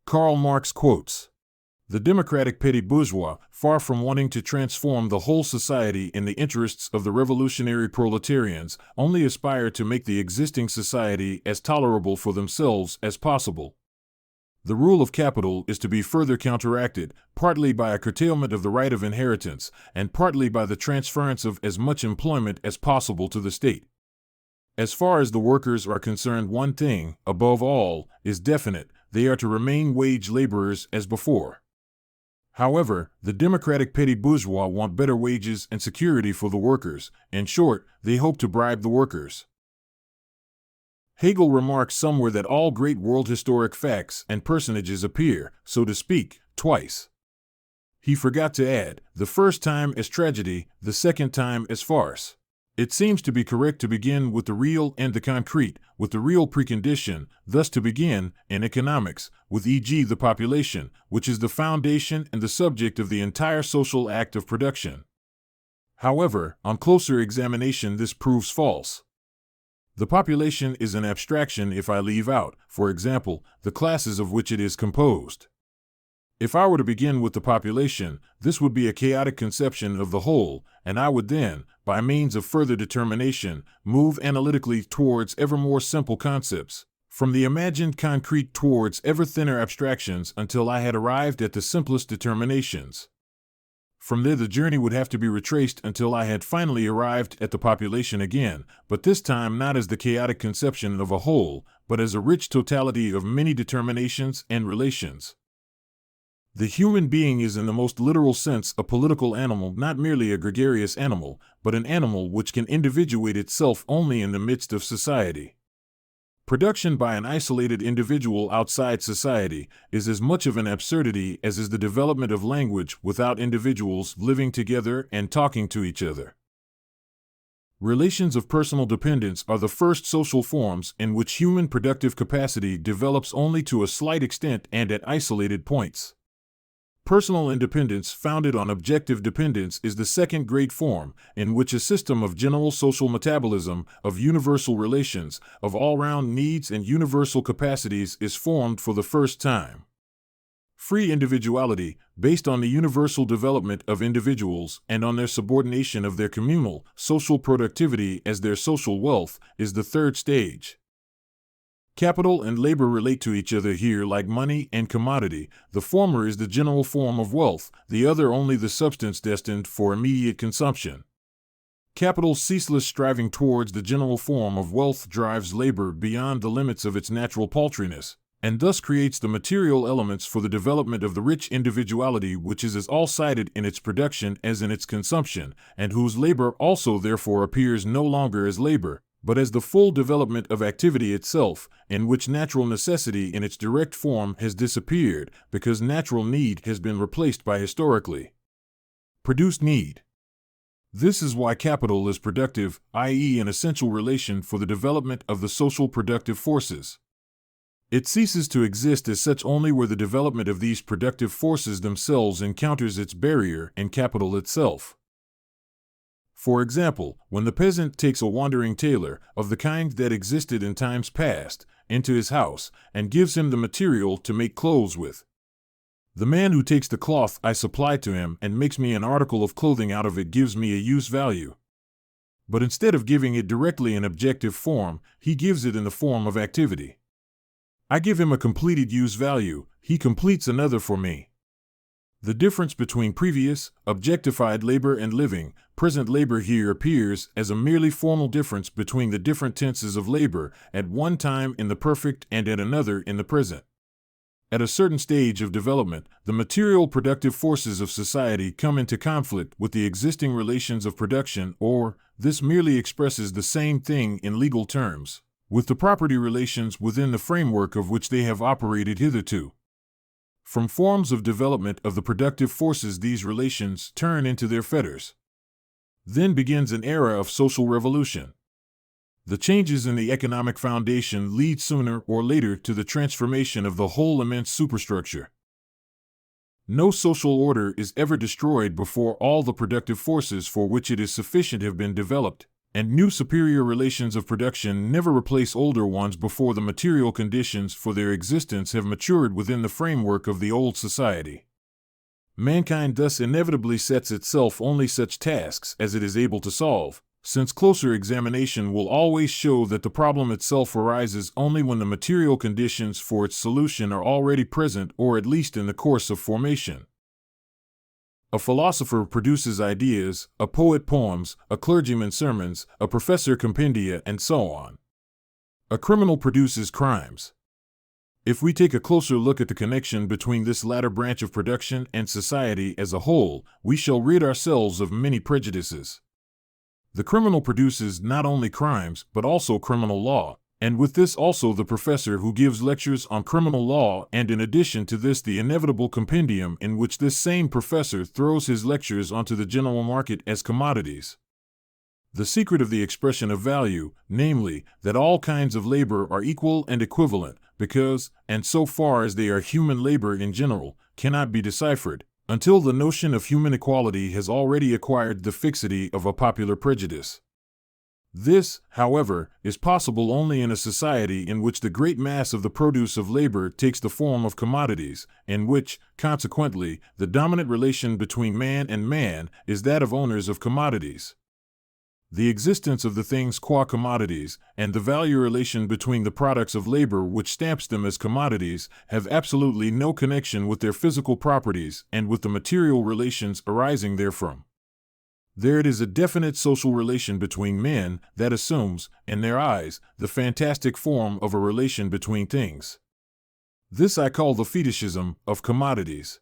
Karl Marx quotes, "The democratic petty bourgeois, far from wanting to transform the whole society in the interests of the revolutionary proletarians, only aspire to make the existing society as tolerable for themselves as possible. The rule of capital is to be further counteracted, partly by a curtailment of the right of inheritance, and partly by the transference of as much employment as possible to the state. As far as the workers are concerned, one thing, above all, is definite: they are to remain wage laborers as before. However, the democratic petty bourgeois want better wages and security for the workers. In short, they hope to bribe the workers." Hegel remarks somewhere that all great world historic facts and personages appear, so to speak, twice. He forgot to add, the first time as tragedy, the second time as farce. It seems to be correct to begin with the real and the concrete, with the real precondition, thus to begin, in economics, with e.g. the population, which is the foundation and the subject of the entire social act of production. However, on closer examination this proves false. The population is an abstraction if I leave out, for example, the classes of which it is composed. If I were to begin with the population, this would be a chaotic conception of the whole, and I would then, by means of further determination, move analytically towards ever more simple concepts, from the imagined concrete towards ever thinner abstractions until I had arrived at the simplest determinations. From there the journey would have to be retraced until I had finally arrived at the population again, but this time not as the chaotic conception of a whole, but as a rich totality of many determinations and relations. The human being is in the most literal sense a political animal, not merely a gregarious animal, but an animal which can individuate itself only in the midst of society. Production by an isolated individual outside society is as much of an absurdity as is the development of language without individuals living together and talking to each other. Relations of personal dependence are the first social forms in which human productive capacity develops only to a slight extent and at isolated points. Personal independence founded on objective dependence is the second great form, in which a system of general social metabolism, of universal relations, of all-round needs and universal capacities is formed for the first time. Free individuality, based on the universal development of individuals and on their subordination of their communal, social productivity as their social wealth, is the third stage. Capital and labor relate to each other here like money and commodity. The former is the general form of wealth, the other only the substance destined for immediate consumption. Capital's ceaseless striving towards the general form of wealth drives labor beyond the limits of its natural paltriness, and thus creates the material elements for the development of the rich individuality which is as all-sided in its production as in its consumption, and whose labor also therefore appears no longer as labor, but as the full development of activity itself, in which natural necessity in its direct form has disappeared, because natural need has been replaced by historically produced need. This is why capital is productive, i.e. an essential relation for the development of the social productive forces. It ceases to exist as such only where the development of these productive forces themselves encounters its barrier in capital itself. For example, when the peasant takes a wandering tailor, of the kind that existed in times past, into his house, and gives him the material to make clothes with. The man who takes the cloth I supply to him and makes me an article of clothing out of it gives me a use value. But instead of giving it directly in objective form, he gives it in the form of activity. I give him a completed use value, he completes another for me. The difference between previous, objectified labor and living, present labor here appears as a merely formal difference between the different tenses of labor, at one time in the perfect and at another in the present. At a certain stage of development, the material productive forces of society come into conflict with the existing relations of production, or, this merely expresses the same thing in legal terms, with the property relations within the framework of which they have operated hitherto. From forms of development of the productive forces these relations turn into their fetters. Then begins an era of social revolution. The changes in the economic foundation lead sooner or later to the transformation of the whole immense superstructure. No social order is ever destroyed before all the productive forces for which it is sufficient have been developed, and new superior relations of production never replace older ones before the material conditions for their existence have matured within the framework of the old society. Mankind thus inevitably sets itself only such tasks as it is able to solve, since closer examination will always show that the problem itself arises only when the material conditions for its solution are already present or at least in the course of formation. A philosopher produces ideas, a poet poems, a clergyman sermons, a professor compendia, and so on. A criminal produces crimes. If we take a closer look at the connection between this latter branch of production and society as a whole, we shall rid ourselves of many prejudices. The criminal produces not only crimes, but also criminal law, and with this also the professor who gives lectures on criminal law, and in addition to this the inevitable compendium in which this same professor throws his lectures onto the general market as commodities. The secret of the expression of value, namely, that all kinds of labor are equal and equivalent, because, and so far as they are human labor in general, cannot be deciphered, until the notion of human equality has already acquired the fixity of a popular prejudice. This, however, is possible only in a society in which the great mass of the produce of labor takes the form of commodities, in which, consequently, the dominant relation between man and man is that of owners of commodities. The existence of the things qua commodities, and the value relation between the products of labor which stamps them as commodities, have absolutely no connection with their physical properties and with the material relations arising therefrom. There it is a definite social relation between men that assumes, in their eyes, the fantastic form of a relation between things. This I call the fetishism of commodities.